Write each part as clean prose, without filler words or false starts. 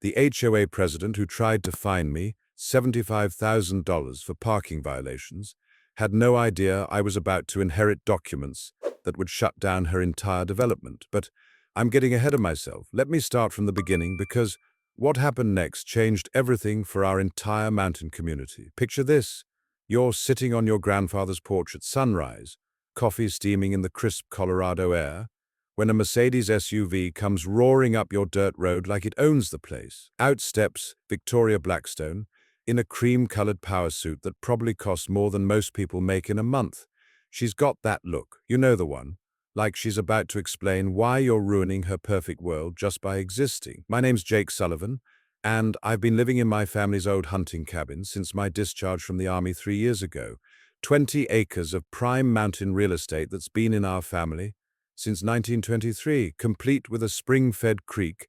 The HOA president who tried to fine me $75,000 for parking violations had no idea I was about to inherit documents that would shut down her entire development. But I'm getting ahead of myself. Let me start from the beginning because what happened next changed everything for our entire mountain community. Picture this. You're sitting on your grandfather's porch at sunrise, coffee steaming in the crisp Colorado air, when a Mercedes SUV comes roaring up your dirt road like it owns the place. Out steps Victoria Blackstone in a cream-colored power suit that probably costs more than most people make in a month. She's got that look, you know the one, like she's about to explain why you're ruining her perfect world just by existing. My name's Jake Sullivan, and I've been living in my family's old hunting cabin since my discharge from the Army 3 years ago. 20 acres of prime mountain real estate that's been in our family since 1923, complete with a spring-fed creek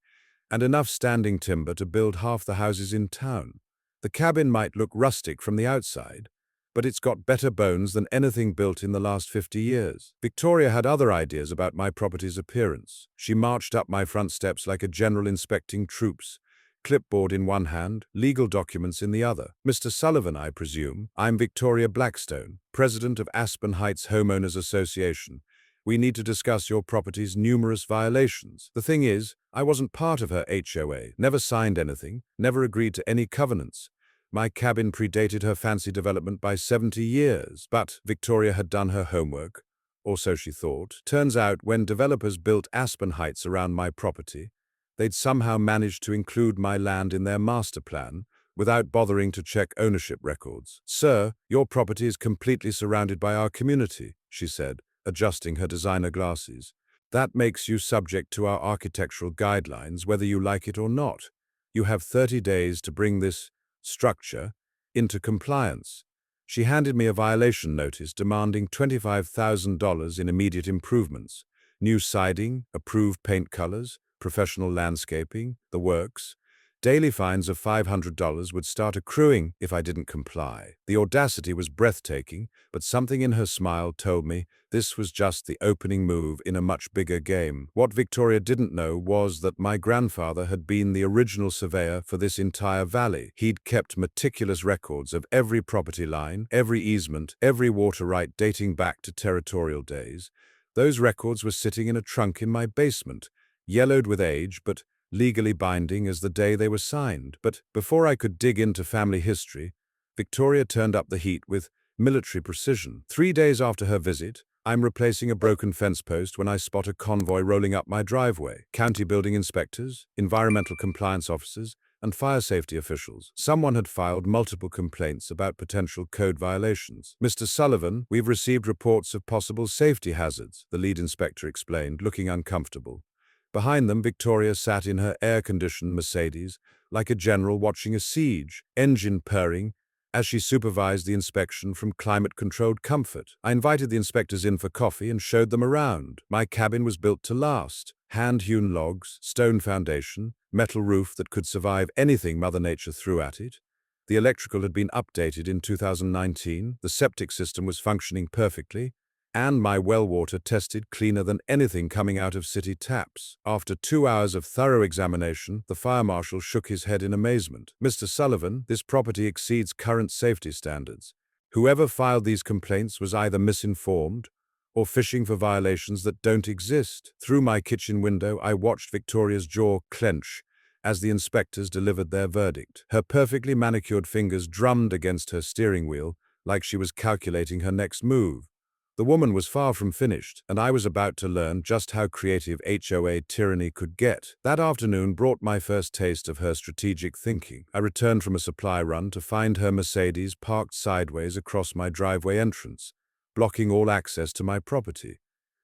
and enough standing timber to build half the houses in town. The cabin might look rustic from the outside, but it's got better bones than anything built in the last 50 years. Victoria had other ideas about my property's appearance. She marched up my front steps like a general inspecting troops, clipboard in one hand, legal documents in the other. Mr. Sullivan, I presume. I'm Victoria Blackstone, president of Aspen Heights Homeowners Association. We need to discuss your property's numerous violations. The thing is, I wasn't part of her HOA, never signed anything, never agreed to any covenants. My cabin predated her fancy development by 70 years, but Victoria had done her homework, or so she thought. Turns out, when developers built Aspen Heights around my property, they'd somehow managed to include my land in their master plan without bothering to check ownership records. Sir, your property is completely surrounded by our community, she said, adjusting her designer glasses. That makes you subject to our architectural guidelines, whether you like it or not. You have 30 days to bring this structure into compliance. She handed me a violation notice demanding $25,000 in immediate improvements. New siding, approved paint colors, professional landscaping, the works. Daily fines of $500 would start accruing if I didn't comply. The audacity was breathtaking, but something in her smile told me this was just the opening move in a much bigger game. What Victoria didn't know was that my grandfather had been the original surveyor for this entire valley. He'd kept meticulous records of every property line, every easement, every water right dating back to territorial days. Those records were sitting in a trunk in my basement, yellowed with age, but legally binding as the day they were signed. But before I could dig into family history, Victoria turned up the heat with military precision. 3 days after her visit, I'm replacing a broken fence post when I spot a convoy rolling up my driveway. County building inspectors, environmental compliance officers, and fire safety officials. Someone had filed multiple complaints about potential code violations. Mr. Sullivan, we've received reports of possible safety hazards, the lead inspector explained, looking uncomfortable. Behind them, Victoria sat in her air-conditioned Mercedes, like a general watching a siege, engine purring, as she supervised the inspection from climate-controlled comfort. I invited the inspectors in for coffee and showed them around. My cabin was built to last. Hand-hewn logs, stone foundation, metal roof that could survive anything Mother Nature threw at it. The electrical had been updated in 2019, the septic system was functioning perfectly, and my well water tested cleaner than anything coming out of city taps. After 2 hours of thorough examination, the fire marshal shook his head in amazement. Mr. Sullivan, this property exceeds current safety standards. Whoever filed these complaints was either misinformed or fishing for violations that don't exist. Through my kitchen window, I watched Victoria's jaw clench as the inspectors delivered their verdict. Her perfectly manicured fingers drummed against her steering wheel like she was calculating her next move. The woman was far from finished, and I was about to learn just how creative HOA tyranny could get. That afternoon brought my first taste of her strategic thinking. I returned from a supply run to find her Mercedes parked sideways across my driveway entrance, blocking all access to my property.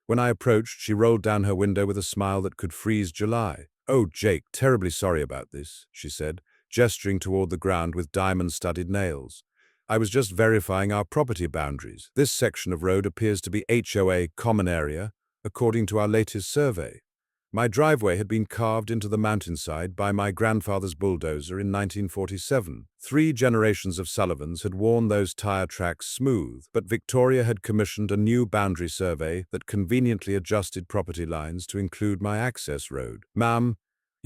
When I approached, she rolled down her window with a smile that could freeze July. "Oh, Jake, terribly sorry about this," she said, gesturing toward the ground with diamond-studded nails. "I was just verifying our property boundaries. This section of road appears to be HOA common area, according to our latest survey. My driveway had been carved into the mountainside by my grandfather's bulldozer in 1947. 3 generations of Sullivans had worn those tire tracks smooth, but Victoria had commissioned a new boundary survey that conveniently adjusted property lines to include my access road. Ma'am,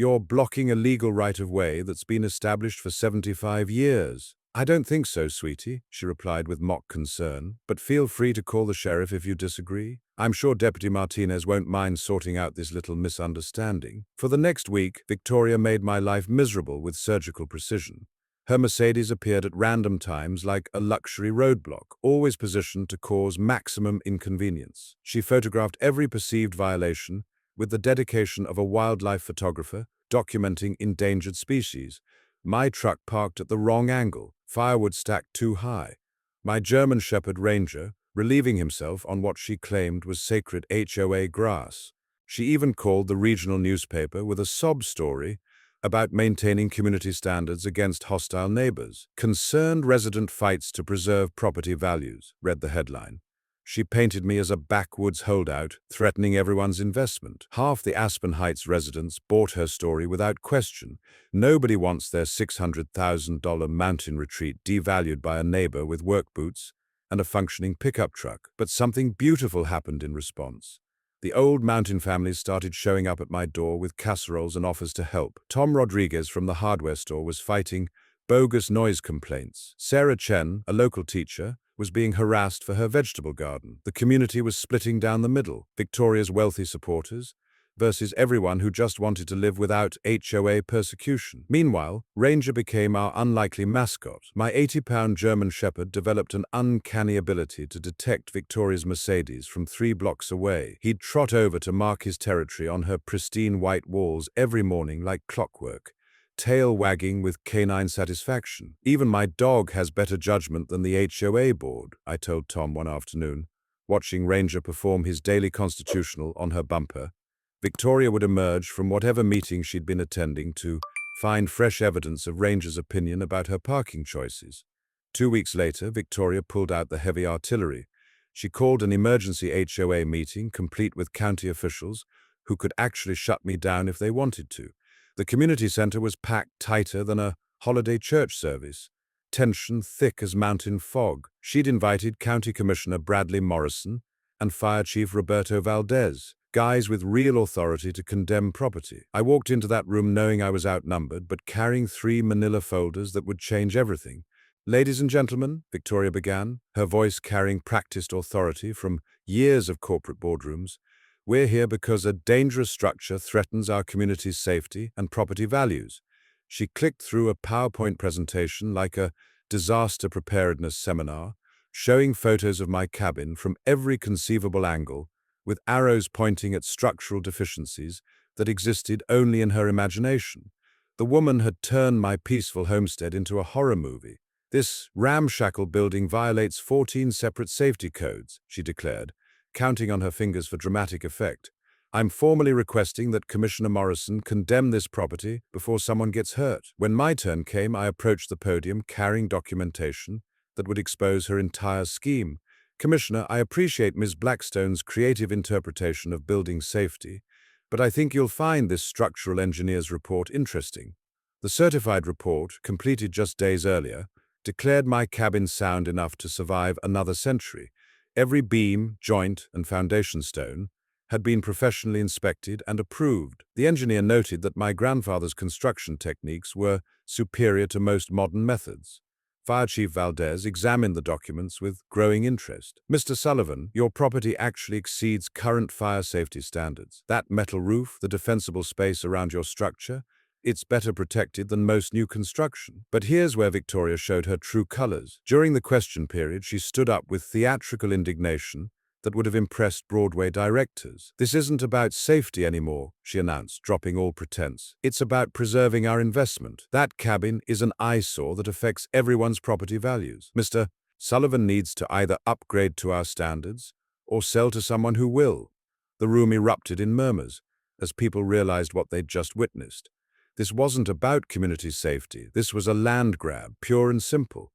You're blocking a legal right-of-way that's been established for 75 years. I don't think so, sweetie, she replied with mock concern, but feel free to call the sheriff if you disagree. I'm sure Deputy Martinez won't mind sorting out this little misunderstanding. For the next week, Victoria made my life miserable with surgical precision. Her Mercedes appeared at random times like a luxury roadblock, always positioned to cause maximum inconvenience. She photographed every perceived violation with the dedication of a wildlife photographer documenting endangered species. My truck parked at the wrong angle, firewood stacked too high. My German Shepherd Ranger relieving himself on what she claimed was sacred HOA grass. She even called the regional newspaper with a sob story about maintaining community standards against hostile neighbors. Concerned resident fights to preserve property values, read the headline. She painted me as a backwoods holdout, threatening everyone's investment. Half the Aspen Heights residents bought her story without question. Nobody wants their $600,000 mountain retreat devalued by a neighbor with work boots and a functioning pickup truck. But something beautiful happened in response. The old mountain families started showing up at my door with casseroles and offers to help. Tom Rodriguez from the hardware store was fighting bogus noise complaints. Sarah Chen, a local teacher, was being harassed for her vegetable garden. The community was splitting down the middle, Victoria's wealthy supporters versus everyone who just wanted to live without HOA persecution. Meanwhile, Ranger became our unlikely mascot. My 80-pound German Shepherd developed an uncanny ability to detect Victoria's Mercedes from 3 blocks away. He'd trot over to mark his territory on her pristine white walls every morning like clockwork, tail wagging with canine satisfaction. Even my dog has better judgment than the HOA board, I told Tom one afternoon, watching Ranger perform his daily constitutional on her bumper. Victoria would emerge from whatever meeting she'd been attending to find fresh evidence of Ranger's opinion about her parking choices. 2 weeks later, Victoria pulled out the heavy artillery. She called an emergency HOA meeting complete with county officials who could actually shut me down if they wanted to. The community center was packed tighter than a holiday church service, tension thick as mountain fog. She'd invited County Commissioner Bradley Morrison and Fire Chief Roberto Valdez, guys with real authority to condemn property. I walked into that room knowing I was outnumbered, but carrying 3 manila folders that would change everything. Ladies and gentlemen, Victoria began, her voice carrying practiced authority from years of corporate boardrooms, we're here because a dangerous structure threatens our community's safety and property values. She clicked through a PowerPoint presentation like a disaster preparedness seminar, showing photos of my cabin from every conceivable angle, with arrows pointing at structural deficiencies that existed only in her imagination. The woman had turned my peaceful homestead into a horror movie. This ramshackle building violates 14 separate safety codes, she declared, counting on her fingers for dramatic effect. I'm formally requesting that Commissioner Morrison condemn this property before someone gets hurt. When my turn came, I approached the podium carrying documentation that would expose her entire scheme. Commissioner, I appreciate Ms. Blackstone's creative interpretation of building safety, but I think you'll find this structural engineer's report interesting. The certified report, completed just days earlier, declared my cabin sound enough to survive another century. Every beam, joint, and foundation stone had been professionally inspected and approved. The engineer noted that my grandfather's construction techniques were superior to most modern methods. Fire Chief Valdez examined the documents with growing interest. Mr. Sullivan, your property actually exceeds current fire safety standards. That metal roof, the defensible space around your structure, it's better protected than most new construction. But here's where Victoria showed her true colors. During the question period, she stood up with theatrical indignation that would have impressed Broadway directors. This isn't about safety anymore, she announced, dropping all pretense. It's about preserving our investment. That cabin is an eyesore that affects everyone's property values. Mr. Sullivan needs to either upgrade to our standards or sell to someone who will. The room erupted in murmurs as people realized what they'd just witnessed. This wasn't about community safety. This was a land grab, pure and simple.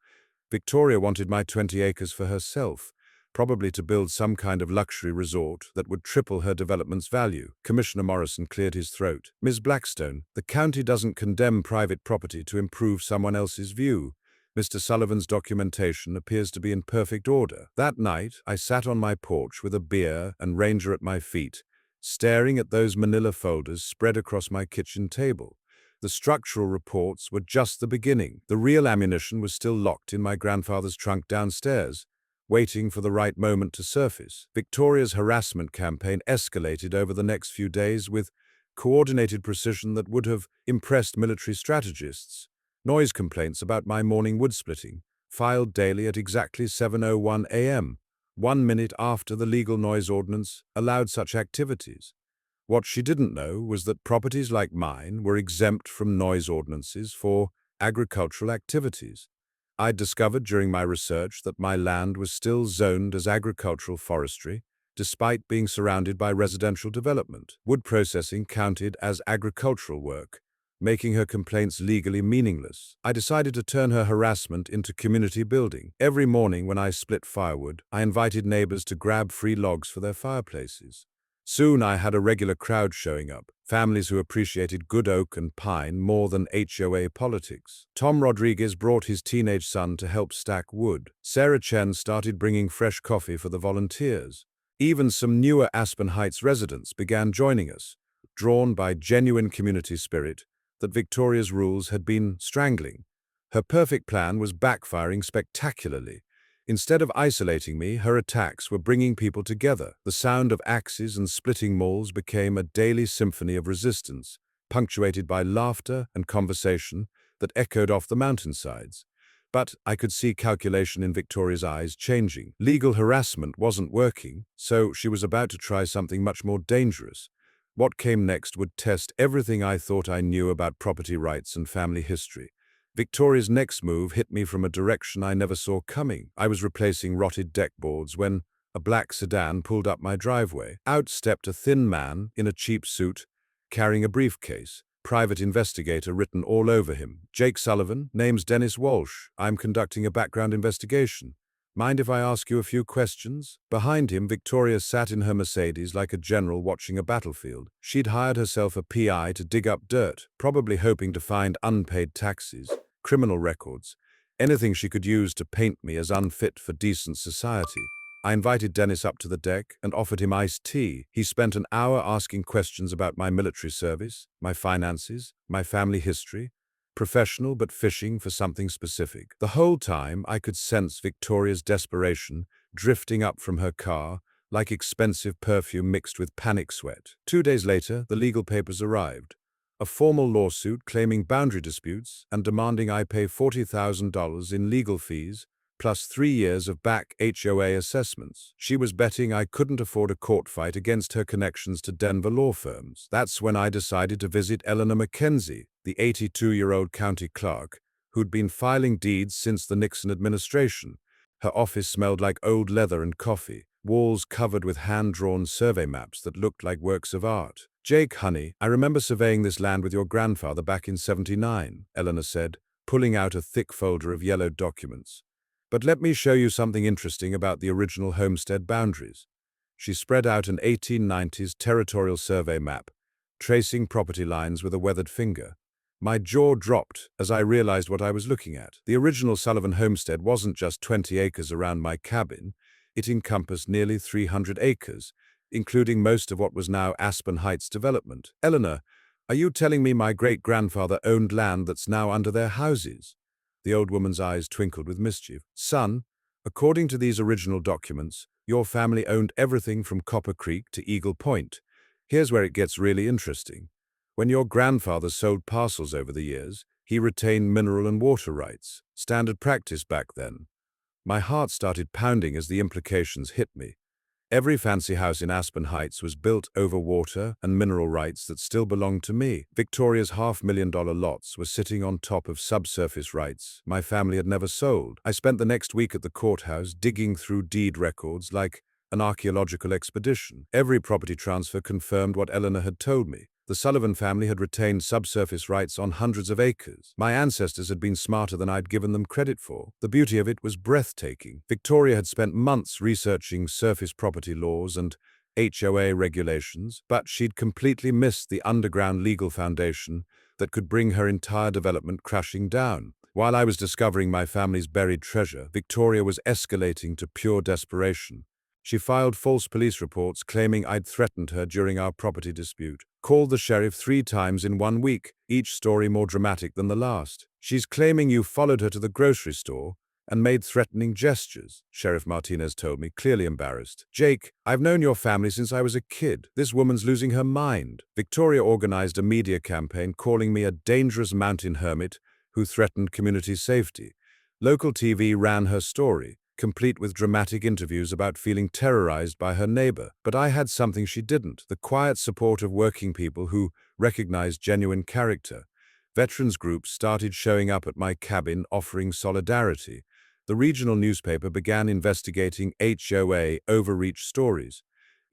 Victoria wanted my 20 acres for herself, probably to build some kind of luxury resort that would triple her development's value. Commissioner Morrison cleared his throat. Ms. Blackstone, the county doesn't condemn private property to improve someone else's view. Mr. Sullivan's documentation appears to be in perfect order. That night, I sat on my porch with a beer and Ranger at my feet, staring at those manila folders spread across my kitchen table. The structural reports were just the beginning. The real ammunition was still locked in my grandfather's trunk downstairs, waiting for the right moment to surface. Victoria's harassment campaign escalated over the next few days with coordinated precision that would have impressed military strategists. Noise complaints about my morning wood splitting, filed daily at exactly 7:01 a.m., 1 minute after the legal noise ordinance allowed such activities. What she didn't know was that properties like mine were exempt from noise ordinances for agricultural activities. I'd discovered during my research that my land was still zoned as agricultural forestry, despite being surrounded by residential development. Wood processing counted as agricultural work, making her complaints legally meaningless. I decided to turn her harassment into community building. Every morning when I split firewood, I invited neighbors to grab free logs for their fireplaces. Soon I had a regular crowd showing up, families who appreciated good oak and pine more than HOA politics. Tom Rodriguez brought his teenage son to help stack wood. Sarah Chen started bringing fresh coffee for the volunteers. Even some newer Aspen Heights residents began joining us, drawn by genuine community spirit that Victoria's rules had been strangling. Her perfect plan was backfiring spectacularly. Instead of isolating me, her attacks were bringing people together. The sound of axes and splitting mauls became a daily symphony of resistance, punctuated by laughter and conversation that echoed off the mountainsides. But I could see calculation in Victoria's eyes changing. Legal harassment wasn't working, so she was about to try something much more dangerous. What came next would test everything I thought I knew about property rights and family history. Victoria's next move hit me from a direction I never saw coming. I was replacing rotted deck boards when a black sedan pulled up my driveway. Out stepped a thin man in a cheap suit, carrying a briefcase. Private investigator written all over him. Jake Sullivan, name's Dennis Walsh. I'm conducting a background investigation. Mind if I ask you a few questions? Behind him, Victoria sat in her Mercedes like a general watching a battlefield. She'd hired herself a PI to dig up dirt, probably hoping to find unpaid taxes, criminal records, anything she could use to paint me as unfit for decent society. I invited Dennis up to the deck and offered him iced tea. He spent an hour asking questions about my military service, my finances, my family history, professional but fishing for something specific. The whole time I could sense Victoria's desperation drifting up from her car like expensive perfume mixed with panic sweat. 2 days later, the legal papers arrived. A formal lawsuit claiming boundary disputes and demanding I pay $40,000 in legal fees plus 3 years of back HOA assessments. She was betting I couldn't afford a court fight against her connections to Denver law firms. That's when I decided to visit Eleanor McKenzie, the 82-year-old county clerk, who'd been filing deeds since the Nixon administration. Her office smelled like old leather and coffee, walls covered with hand-drawn survey maps that looked like works of art. Jake, honey, I remember surveying this land with your grandfather back in '79, Eleanor said, pulling out a thick folder of yellowed documents. But let me show you something interesting about the original homestead boundaries. She spread out an 1890s territorial survey map, tracing property lines with a weathered finger. My jaw dropped as I realized what I was looking at. The original Sullivan homestead wasn't just 20 acres around my cabin, it encompassed nearly 300 acres, including most of what was now Aspen Heights development. Eleanor, are you telling me my great-grandfather owned land that's now under their houses? The old woman's eyes twinkled with mischief. Son, according to these original documents, your family owned everything from Copper Creek to Eagle Point. Here's where it gets really interesting. When your grandfather sold parcels over the years, he retained mineral and water rights, standard practice back then. My heart started pounding as the implications hit me. Every fancy house in Aspen Heights was built over water and mineral rights that still belonged to me. Victoria's $500,000 lots were sitting on top of subsurface rights my family had never sold. I spent the next week at the courthouse digging through deed records like an archaeological expedition. Every property transfer confirmed what Eleanor had told me. The Sullivan family had retained subsurface rights on hundreds of acres. My ancestors had been smarter than I'd given them credit for. The beauty of it was breathtaking. Victoria had spent months researching surface property laws and HOA regulations, but she'd completely missed the underground legal foundation that could bring her entire development crashing down. While I was discovering my family's buried treasure, Victoria was escalating to pure desperation. She filed false police reports claiming I'd threatened her during our property dispute. Called the sheriff 3 times in 1 week, each story more dramatic than the last. She's claiming you followed her to the grocery store and made threatening gestures, Sheriff Martinez told me, clearly embarrassed. Jake, I've known your family since I was a kid. This woman's losing her mind. Victoria organized a media campaign calling me a dangerous mountain hermit who threatened community safety. Local TV ran her story, complete with dramatic interviews about feeling terrorized by her neighbor. But I had something she didn't, the quiet support of working people who recognized genuine character. Veterans groups started showing up at my cabin offering solidarity. The regional newspaper began investigating HOA overreach stories.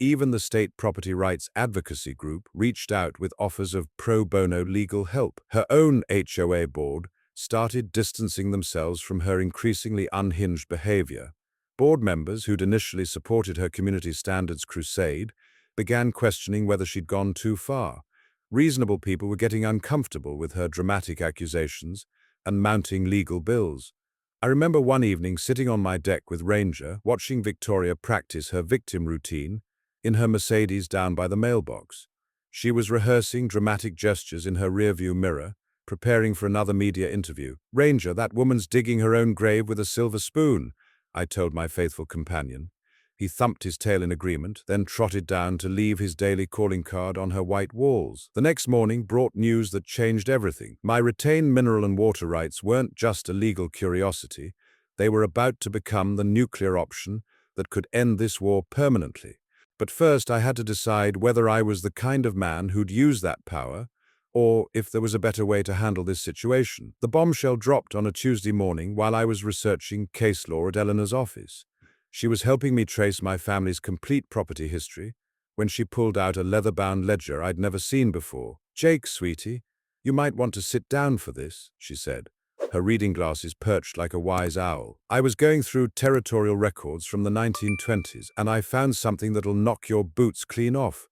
Even the state property rights advocacy group reached out with offers of pro bono legal help. Her own HOA board started distancing themselves from her increasingly unhinged behavior. Board members who'd initially supported her community standards crusade began questioning whether she'd gone too far. Reasonable people were getting uncomfortable with her dramatic accusations and mounting legal bills. I remember one evening sitting on my deck with Ranger, watching Victoria practice her victim routine in her Mercedes down by the mailbox. She was rehearsing dramatic gestures in her rearview mirror, preparing for another media interview. Ranger, that woman's digging her own grave with a silver spoon, I told my faithful companion. He thumped his tail in agreement, then trotted down to leave his daily calling card on her white walls. The next morning brought news that changed everything. My retained mineral and water rights weren't just a legal curiosity. They were about to become the nuclear option that could end this war permanently. But first I had to decide whether I was the kind of man who'd use that power, or if there was a better way to handle this situation. The bombshell dropped on a Tuesday morning while I was researching case law at Eleanor's office. She was helping me trace my family's complete property history when she pulled out a leather-bound ledger I'd never seen before. Jake, sweetie, you might want to sit down for this, she said, her reading glasses perched like a wise owl. I was going through territorial records from the 1920s, and I found something that'll knock your boots clean off.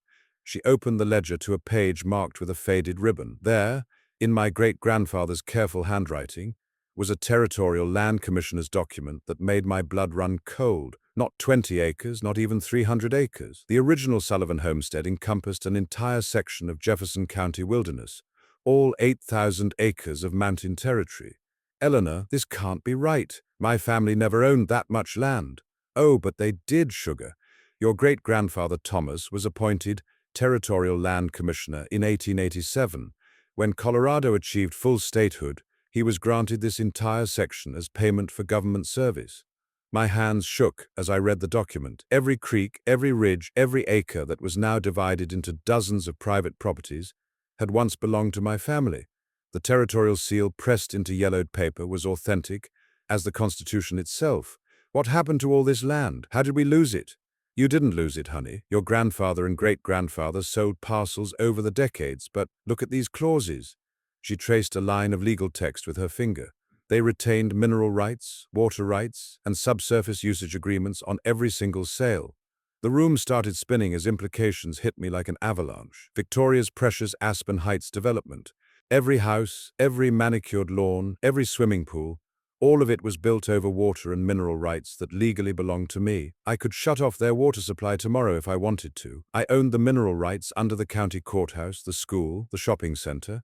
She opened the ledger to a page marked with a faded ribbon. There, in my great-grandfather's careful handwriting, was a territorial land commissioner's document that made my blood run cold. Not 20 acres, not even 300 acres. The original Sullivan homestead encompassed an entire section of Jefferson County wilderness, all 8,000 acres of mountain territory. Eleanor, this can't be right. My family never owned that much land. Oh, but they did, sugar. Your great-grandfather Thomas was appointed territorial land commissioner in 1887. When Colorado achieved full statehood, he was granted this entire section as payment for government service. My hands shook as I read the document. Every creek, every ridge, every acre that was now divided into dozens of private properties had once belonged to my family. The territorial seal pressed into yellowed paper was authentic as the Constitution itself. What happened to all this land? How did we lose it? You didn't lose it, honey. Your grandfather and great-grandfather sold parcels over the decades, but look at these clauses. She traced a line of legal text with her finger. They retained mineral rights, water rights, and subsurface usage agreements on every single sale. The room started spinning as implications hit me like an avalanche. Victoria's precious Aspen Heights development. Every house, every manicured lawn, every swimming pool, all of it was built over water and mineral rights that legally belonged to me. I could shut off their water supply tomorrow if I wanted to. I owned the mineral rights under the county courthouse, the school, the shopping center.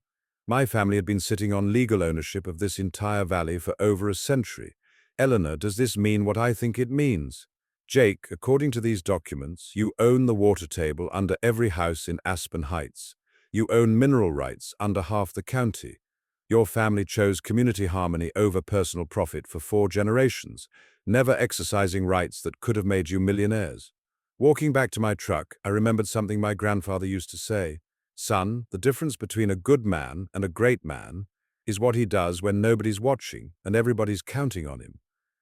My family had been sitting on legal ownership of this entire valley for over a century. Eleanor, does this mean what I think it means? Jake, according to these documents, you own the water table under every house in Aspen Heights. You own mineral rights under half the county. Your family chose community harmony over personal profit for 4 generations, never exercising rights that could have made you millionaires. Walking back to my truck, I remembered something my grandfather used to say. Son, the difference between a good man and a great man is what he does when nobody's watching and everybody's counting on him.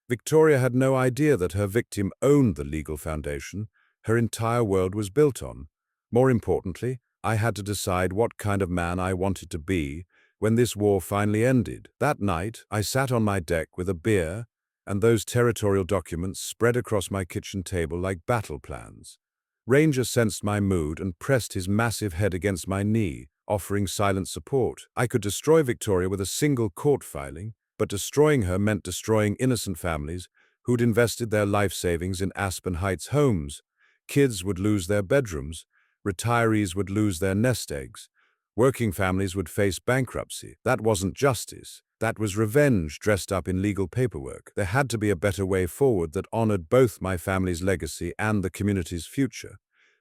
Victoria had no idea that her victim owned the legal foundation her entire world was built on. More importantly, I had to decide what kind of man I wanted to be when this war finally ended. That night, I sat on my deck with a beer and those territorial documents spread across my kitchen table like battle plans. Ranger sensed my mood and pressed his massive head against my knee, offering silent support. I could destroy Victoria with a single court filing, but destroying her meant destroying innocent families who'd invested their life savings in Aspen Heights homes. Kids would lose their bedrooms, retirees would lose their nest eggs, working families would face bankruptcy. That wasn't justice. That was revenge dressed up in legal paperwork. There had to be a better way forward that honored both my family's legacy and the community's future.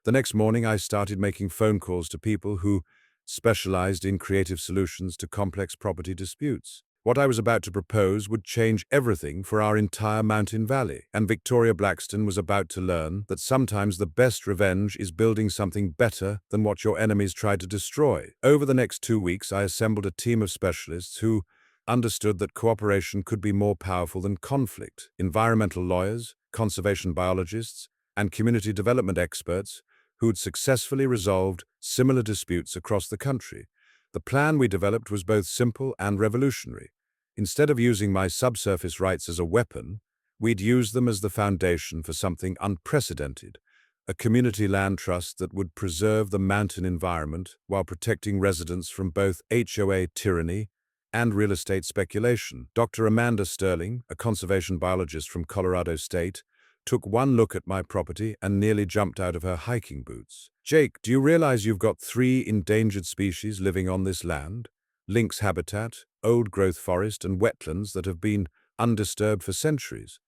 The next morning, I started making phone calls to people who specialized in creative solutions to complex property disputes. What I was about to propose would change everything for our entire mountain valley, and Victoria Blackstone was about to learn that sometimes the best revenge is building something better than what your enemies tried to destroy. Over the next 2 weeks, I assembled a team of specialists who understood that cooperation could be more powerful than conflict. Environmental lawyers, conservation biologists, and community development experts who'd successfully resolved similar disputes across the country. The plan we developed was both simple and revolutionary. Instead of using my subsurface rights as a weapon, we'd use them as the foundation for something unprecedented, a community land trust that would preserve the mountain environment while protecting residents from both HOA tyranny and real estate speculation. Dr. Amanda Sterling, a conservation biologist from Colorado State, took one look at my property and nearly jumped out of her hiking boots. "Jake, do you realize you've got 3 endangered species living on this land? Lynx habitat, old-growth forest, and wetlands that have been undisturbed for centuries."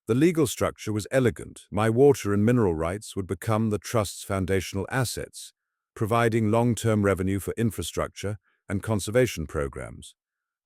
The legal structure was elegant. My water and mineral rights would become the trust's foundational assets, providing long-term revenue for infrastructure and conservation programs.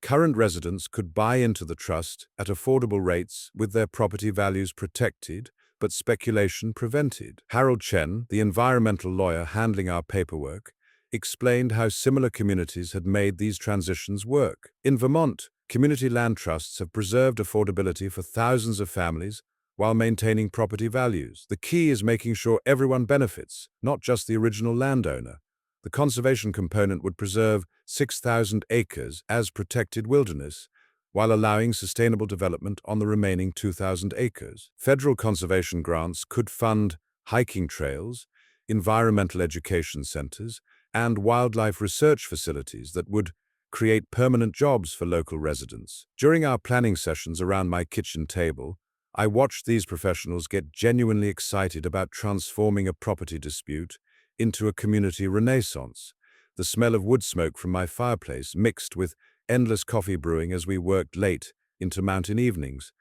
Current residents could buy into the trust at affordable rates with their property values protected, but speculation prevented. Harold Chen, the environmental lawyer handling our paperwork, explained how similar communities had made these transitions work. In Vermont, community land trusts have preserved affordability for thousands of families while maintaining property values. The key is making sure everyone benefits, not just the original landowner. The conservation component would preserve 6,000 acres as protected wilderness, while allowing sustainable development on the remaining 2,000 acres. Federal conservation grants could fund hiking trails, environmental education centers, and wildlife research facilities that would create permanent jobs for local residents. During our planning sessions around my kitchen table, I watched these professionals get genuinely excited about transforming a property dispute into a community renaissance. The smell of wood smoke from my fireplace mixed with endless coffee brewing as we worked late into mountain evenings.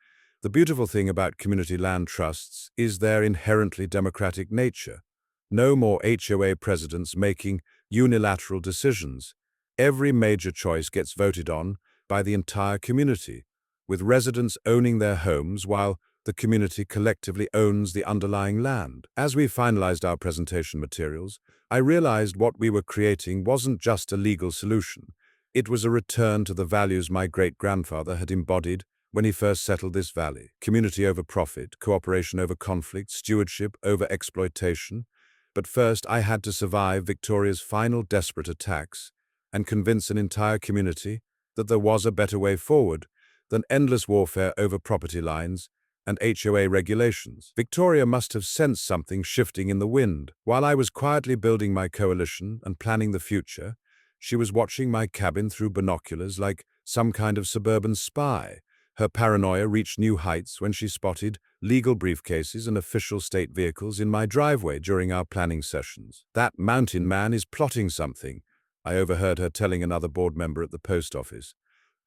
The beautiful thing about community land trusts is their inherently democratic nature. No more HOA presidents making unilateral decisions. Every major choice gets voted on by the entire community, with residents owning their homes while the community collectively owns the underlying land. As we finalized our presentation materials, I realized what we were creating wasn't just a legal solution. It was a return to the values my great-grandfather had embodied when he first settled this valley. Community over profit, cooperation over conflict, stewardship over exploitation. But first, I had to survive Victoria's final desperate attacks and convince an entire community that there was a better way forward than endless warfare over property lines and HOA regulations. Victoria must have sensed something shifting in the wind. While I was quietly building my coalition and planning the future, she was watching my cabin through binoculars like some kind of suburban spy. Her paranoia reached new heights when she spotted legal briefcases and official state vehicles in my driveway during our planning sessions. "That mountain man is plotting something," I overheard her telling another board member at the post office.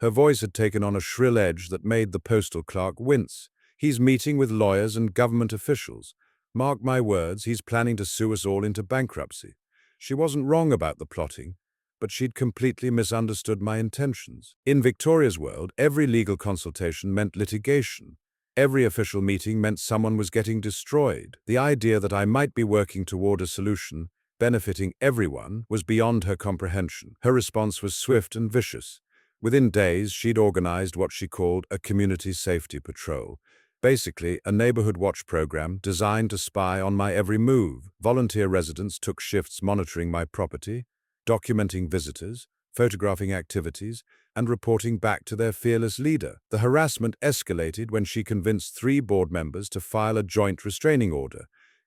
Her voice had taken on a shrill edge that made the postal clerk wince. "He's meeting with lawyers and government officials. Mark my words, he's planning to sue us all into bankruptcy." She wasn't wrong about the plotting, but she'd completely misunderstood my intentions. In Victoria's world, every legal consultation meant litigation. Every official meeting meant someone was getting destroyed. The idea that I might be working toward a solution benefiting everyone was beyond her comprehension. Her response was swift and vicious. Within days, she'd organized what she called a community safety patrol. Basically, a neighborhood watch program designed to spy on my every move. Volunteer residents took shifts monitoring my property, documenting visitors, photographing activities, and reporting back to their fearless leader. The harassment escalated when she convinced 3 board members to file a joint restraining order,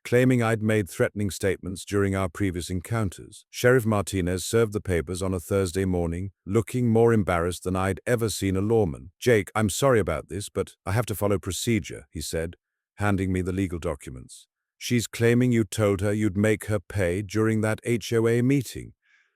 claiming I'd made threatening statements during our previous encounters. Sheriff Martinez served the papers on a Thursday morning, looking more embarrassed than I'd ever seen a lawman. "Jake, I'm sorry about this, but I have to follow procedure," he said, handing me the legal documents. "She's claiming you told her you'd make her pay during that HOA meeting.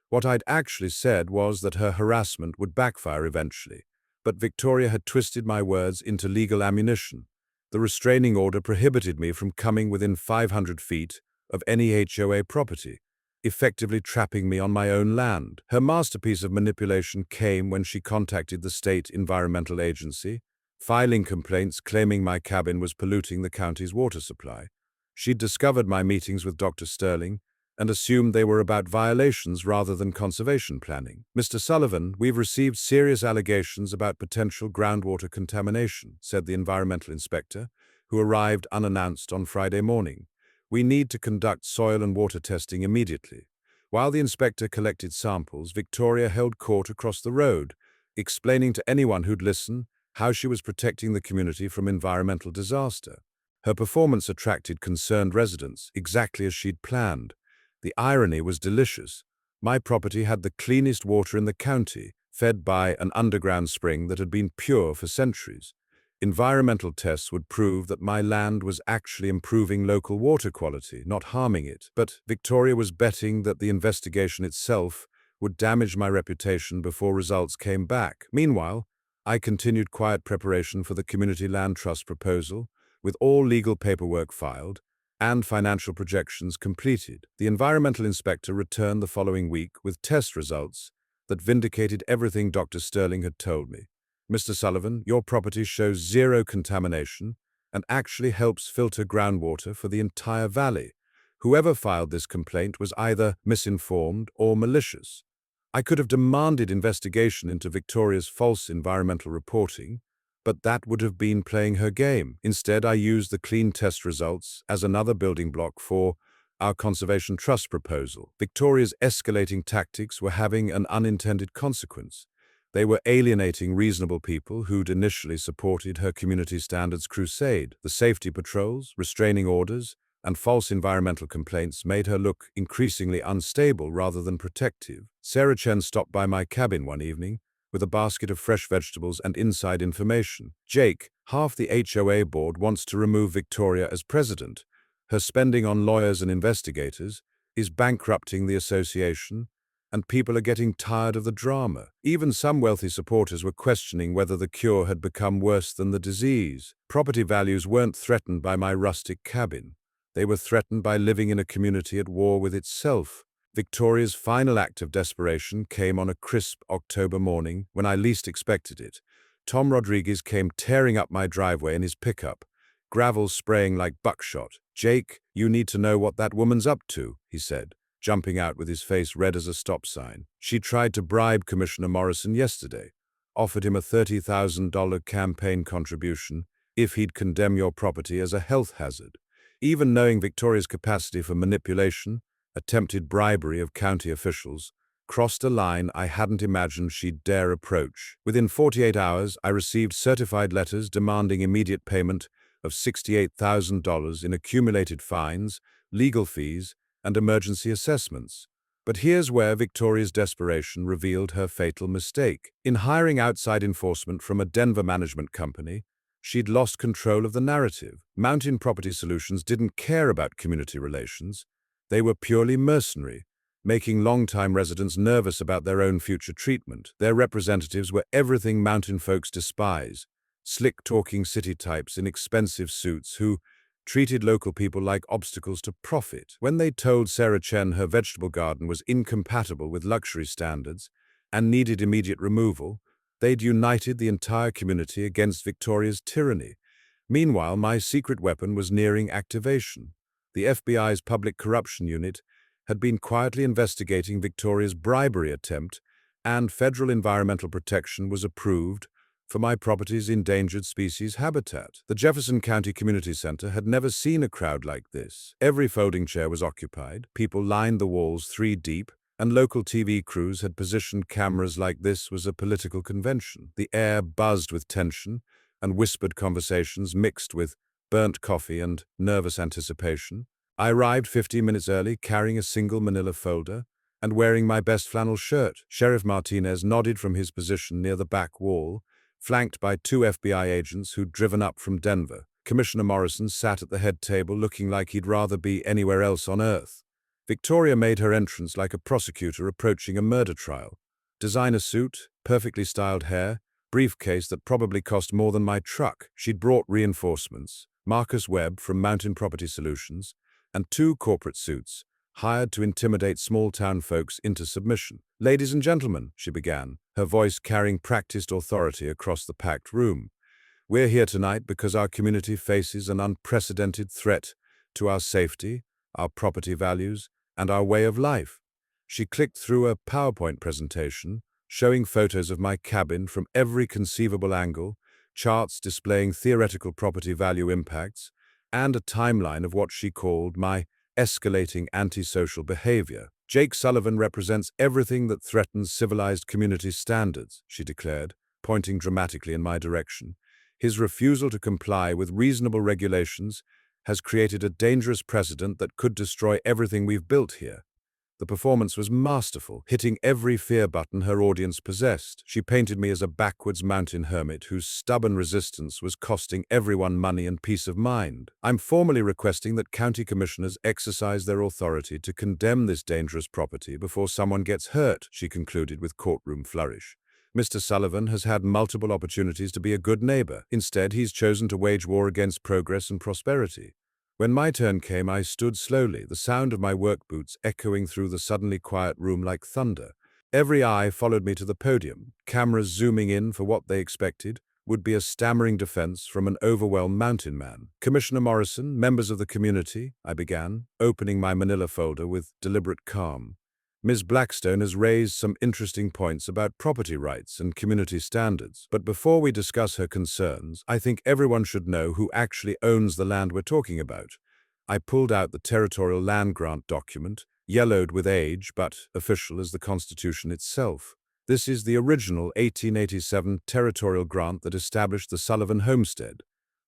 What I'd actually said was that her harassment would backfire eventually, but Victoria had twisted my words into legal ammunition. The restraining order prohibited me from coming within 500 feet of any HOA property, effectively trapping me on my own land. Her masterpiece of manipulation came when she contacted the state environmental agency, filing complaints claiming my cabin was polluting the county's water supply. She'd discovered my meetings with Dr. Sterling and assumed they were about violations rather than conservation planning. "Mr. Sullivan, we've received serious allegations about potential groundwater contamination," said the environmental inspector, who arrived unannounced on Friday morning. "We need to conduct soil and water testing immediately." While the inspector collected samples, Victoria held court across the road, explaining to anyone who'd listen how she was protecting the community from environmental disaster. Her performance attracted concerned residents, exactly as she'd planned. The irony was delicious. My property had the cleanest water in the county, fed by an underground spring that had been pure for centuries. Environmental tests would prove that my land was actually improving local water quality, not harming it. But Victoria was betting that the investigation itself would damage my reputation before results came back. Meanwhile, I continued quiet preparation for the Community Land Trust proposal, with all legal paperwork filed and financial projections completed. The environmental inspector returned the following week with test results that vindicated everything Dr. Sterling had told me. "Mr. Sullivan, your property shows zero contamination and actually helps filter groundwater for the entire valley. Whoever filed this complaint was either misinformed or malicious." I could have demanded investigation into Victoria's false environmental reporting, but that would have been playing her game. Instead, I used the clean test results as another building block for our Conservation Trust proposal. Victoria's escalating tactics were having an unintended consequence. They were alienating reasonable people who'd initially supported her community standards crusade. The safety patrols, restraining orders, and false environmental complaints made her look increasingly unstable rather than protective. Sarah Chen stopped by my cabin one evening with a basket of fresh vegetables and inside information. "Jake, half the HOA board wants to remove Victoria as president. Her spending on lawyers and investigators is bankrupting the association, and people are getting tired of the drama." Even some wealthy supporters were questioning whether the cure had become worse than the disease. Property values weren't threatened by my rustic cabin. They were threatened by living in a community at war with itself. Victoria's final act of desperation came on a crisp October morning when I least expected it. Tom Rodriguez came tearing up my driveway in his pickup, gravel spraying like buckshot. "Jake, you need to know what that woman's up to," he said, jumping out with his face red as a stop sign. "She tried to bribe Commissioner Morrison yesterday, offered him a $30,000 campaign contribution if he'd condemn your property as a health hazard." Even knowing Victoria's capacity for manipulation, attempted bribery of county officials crossed a line I hadn't imagined she'd dare approach. Within 48 hours, I received certified letters demanding immediate payment of $68,000 in accumulated fines, legal fees, and emergency assessments. But here's where Victoria's desperation revealed her fatal mistake. In hiring outside enforcement from a Denver management company, she'd lost control of the narrative. Mountain Property Solutions didn't care about community relations. They were purely mercenary, making longtime residents nervous about their own future treatment. Their representatives were everything mountain folks despise, slick-talking city types in expensive suits who treated local people like obstacles to profit. When they told Sarah Chen her vegetable garden was incompatible with luxury standards and needed immediate removal, they'd united the entire community against Victoria's tyranny. Meanwhile, my secret weapon was nearing activation. The FBI's Public Corruption Unit had been quietly investigating Victoria's bribery attempt, and federal environmental protection was approved for my property's endangered species habitat. The Jefferson County Community Center had never seen a crowd like this. Every folding chair was occupied, people lined the walls 3 deep, and local TV crews had positioned cameras like this was a political convention. The air buzzed with tension, and whispered conversations mixed with burnt coffee and nervous anticipation. I arrived 15 minutes early, carrying a single manila folder and wearing my best flannel shirt. Sheriff Martinez nodded from his position near the back wall, flanked by two FBI agents who'd driven up from Denver. Commissioner Morrison sat at the head table looking like he'd rather be anywhere else on Earth. Victoria made her entrance like a prosecutor approaching a murder trial. Designer suit, perfectly styled hair, briefcase that probably cost more than my truck. She'd brought reinforcements, Marcus Webb from Mountain Property Solutions, and two corporate suits, hired to intimidate small-town folks into submission. "Ladies and gentlemen," she began, her voice carrying practiced authority across the packed room. "We're here tonight because our community faces an unprecedented threat to our safety, our property values, and our way of life." She clicked through a PowerPoint presentation, showing photos of my cabin from every conceivable angle, charts displaying theoretical property value impacts, and a timeline of what she called my escalating antisocial behavior. "Jake Sullivan represents everything that threatens civilized community standards," she declared, pointing dramatically in my direction. "His refusal to comply with reasonable regulations has created a dangerous precedent that could destroy everything we've built here." The performance was masterful, hitting every fear button her audience possessed. She painted me as a backwards mountain hermit whose stubborn resistance was costing everyone money and peace of mind. "I'm formally requesting that county commissioners exercise their authority to condemn this dangerous property before someone gets hurt," she concluded with courtroom flourish. "Mr. Sullivan has had multiple opportunities to be a good neighbor. Instead, he's chosen to wage war against progress and prosperity." When my turn came, I stood slowly, the sound of my work boots echoing through the suddenly quiet room like thunder. Every eye followed me to the podium, cameras zooming in for what they expected would be a stammering defense from an overwhelmed mountain man. "Commissioner Morrison, members of the community," I began, opening my manila folder with deliberate calm. "Ms. Blackstone has raised some interesting points about property rights and community standards. But before we discuss her concerns, I think everyone should know who actually owns the land we're talking about." I pulled out the territorial land grant document, yellowed with age but official as the Constitution itself. "This is the original 1887 territorial grant that established the Sullivan homestead.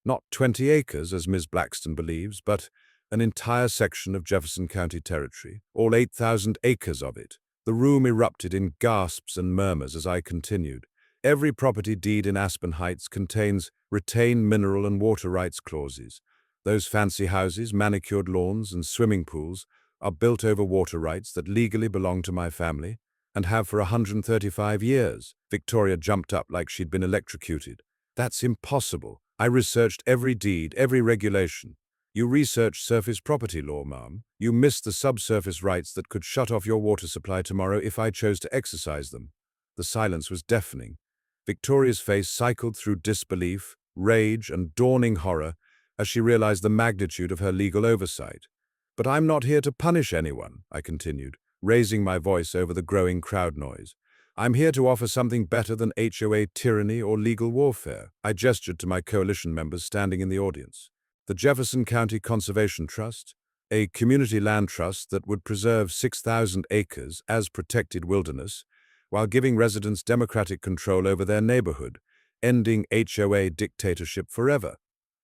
Not 20 acres, as Ms. Blackstone believes, but an entire section of Jefferson County territory, all 8,000 acres of it." The room erupted in gasps and murmurs as I continued. "Every property deed in Aspen Heights contains retained mineral and water rights clauses. Those fancy houses, manicured lawns, and swimming pools are built over water rights that legally belong to my family and have for 135 years. Victoria jumped up like she'd been electrocuted. "That's impossible. I researched every deed, every regulation." "You researched surface property law, ma'am. You missed the subsurface rights that could shut off your water supply tomorrow if I chose to exercise them." The silence was deafening. Victoria's face cycled through disbelief, rage, and dawning horror as she realized the magnitude of her legal oversight. "But I'm not here to punish anyone," I continued, raising my voice over the growing crowd noise. "I'm here to offer something better than HOA tyranny or legal warfare." I gestured to my coalition members standing in the audience. "The Jefferson County Conservation Trust, a community land trust that would preserve 6,000 acres as protected wilderness while giving residents democratic control over their neighborhood, ending HOA dictatorship forever."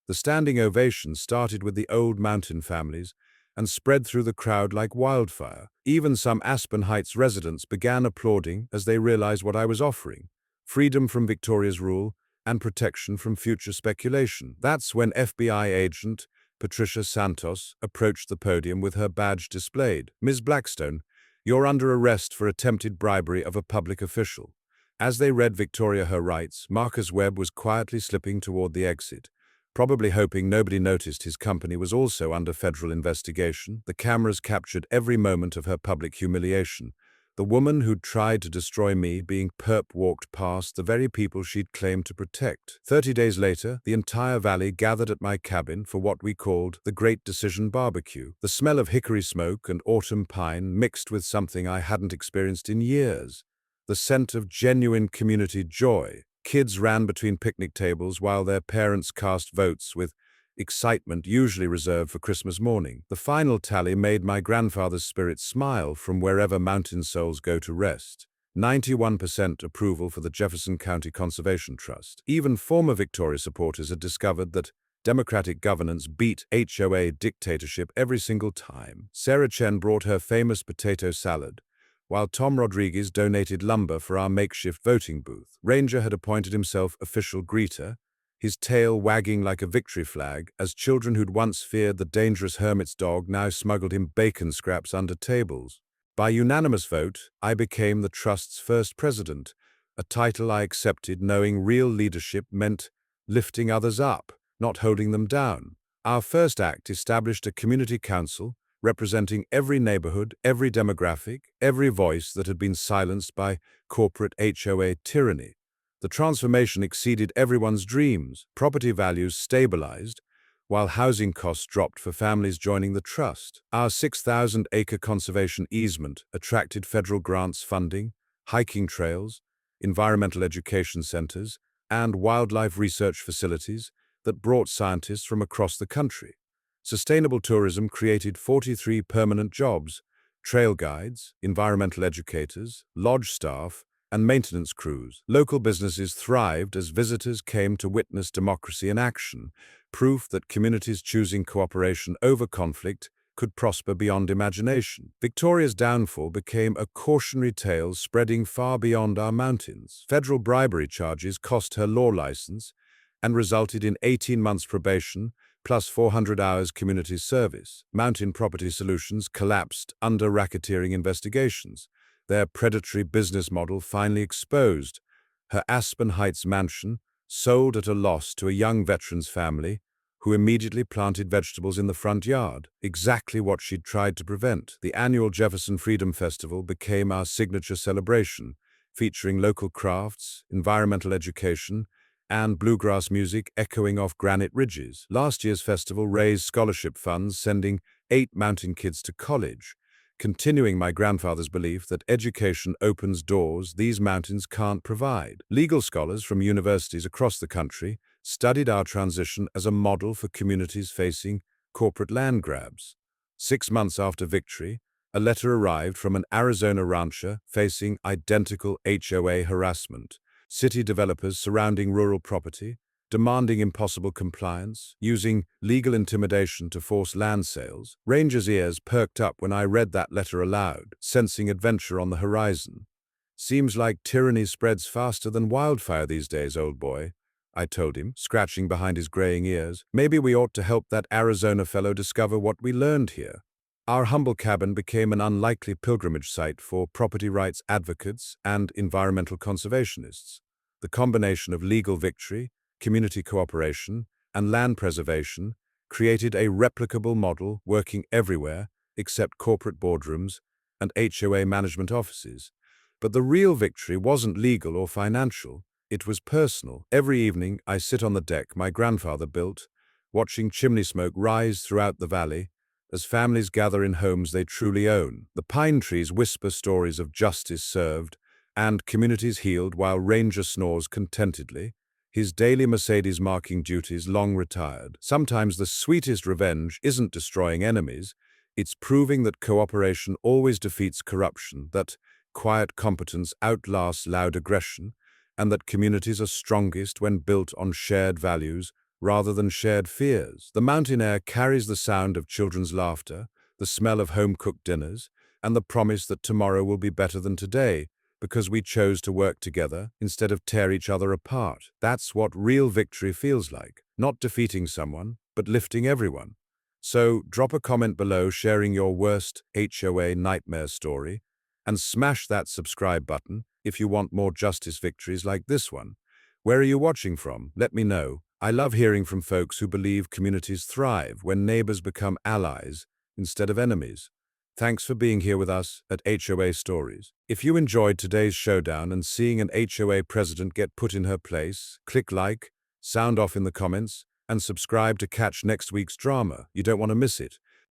The standing ovation started with the old mountain families and spread through the crowd like wildfire. Even some Aspen Heights residents began applauding as they realized what I was offering: freedom from Victoria's rule and protection from future speculation. That's when FBI agent Patricia Santos approached the podium with her badge displayed. "Ms. Blackstone, you're under arrest for attempted bribery of a public official." As they read Victoria her rights, Marcus Webb was quietly slipping toward the exit, probably hoping nobody noticed his company was also under federal investigation. The cameras captured every moment of her public humiliation. The woman who'd tried to destroy me being perp-walked past the very people she'd claimed to protect. 30 days later, the entire valley gathered at my cabin for what we called the Great Decision Barbecue. The smell of hickory smoke and autumn pine mixed with something I hadn't experienced in years: the scent of genuine community joy. Kids ran between picnic tables while their parents cast votes with excitement usually reserved for Christmas morning. The final tally made my grandfather's spirit smile from wherever mountain souls go to rest. 91% approval for the Jefferson County Conservation Trust. Even former Victoria supporters had discovered that Democratic governance beat HOA dictatorship every single time. Sarah Chen brought her famous potato salad, while Tom Rodriguez donated lumber for our makeshift voting booth. Ranger had appointed himself official greeter, his tail wagging like a victory flag, as children who'd once feared the dangerous hermit's dog now smuggled him bacon scraps under tables. By unanimous vote, I became the trust's first president, a title I accepted knowing real leadership meant lifting others up, not holding them down. Our first act established a community council representing every neighborhood, every demographic, every voice that had been silenced by corporate HOA tyranny. The transformation exceeded everyone's dreams. Property values stabilized, while housing costs dropped for families joining the trust. Our 6,000-acre conservation easement attracted federal grants funding, hiking trails, environmental education centers, and wildlife research facilities that brought scientists from across the country. Sustainable tourism created 43 permanent jobs: trail guides, environmental educators, lodge staff, and maintenance crews. Local businesses thrived as visitors came to witness democracy in action, proof that communities choosing cooperation over conflict could prosper beyond imagination. Victoria's downfall became a cautionary tale spreading far beyond our mountains. Federal bribery charges cost her law license and resulted in 18 months probation plus 400 hours community service. Mountain Property Solutions collapsed under racketeering investigations, their predatory business model finally exposed. Her Aspen Heights mansion sold at a loss to a young veteran's family who immediately planted vegetables in the front yard, exactly what she'd tried to prevent. The annual Jefferson Freedom Festival became our signature celebration, featuring local crafts, environmental education, and bluegrass music echoing off granite ridges. Last year's festival raised scholarship funds, sending 8 mountain kids to college, continuing my grandfather's belief that education opens doors these mountains can't provide. Legal scholars from universities across the country studied our transition as a model for communities facing corporate land grabs. 6 months after victory, a letter arrived from an Arizona rancher facing identical HOA harassment. City developers surrounding rural property, demanding impossible compliance, using legal intimidation to force land sales. Ranger's ears perked up when I read that letter aloud, sensing adventure on the horizon. "Seems like tyranny spreads faster than wildfire these days, old boy," I told him, scratching behind his graying ears. "Maybe we ought to help that Arizona fellow discover what we learned here." Our humble cabin became an unlikely pilgrimage site for property rights advocates and environmental conservationists. The combination of legal victory, community cooperation, and land preservation created a replicable model working everywhere except corporate boardrooms and HOA management offices. But the real victory wasn't legal or financial, it was personal. Every evening I sit on the deck my grandfather built, watching chimney smoke rise throughout the valley, as families gather in homes they truly own. The pine trees whisper stories of justice served and communities healed while Ranger snores contentedly, his daily Mercedes marking duties long retired. Sometimes the sweetest revenge isn't destroying enemies, it's proving that cooperation always defeats corruption, that quiet competence outlasts loud aggression, and that communities are strongest when built on shared values rather than shared fears. The mountain air carries the sound of children's laughter, the smell of home-cooked dinners, and the promise that tomorrow will be better than today, because we chose to work together instead of tear each other apart. That's what real victory feels like. Not defeating someone, but lifting everyone. So drop a comment below sharing your worst HOA nightmare story, and smash that subscribe button if you want more justice victories like this one. Where are you watching from? Let me know. I love hearing from folks who believe communities thrive when neighbors become allies instead of enemies. Thanks for being here with us at HOA Stories. If you enjoyed today's showdown and seeing an HOA president get put in her place, click like, sound off in the comments, and subscribe to catch next week's drama. You don't want to miss it.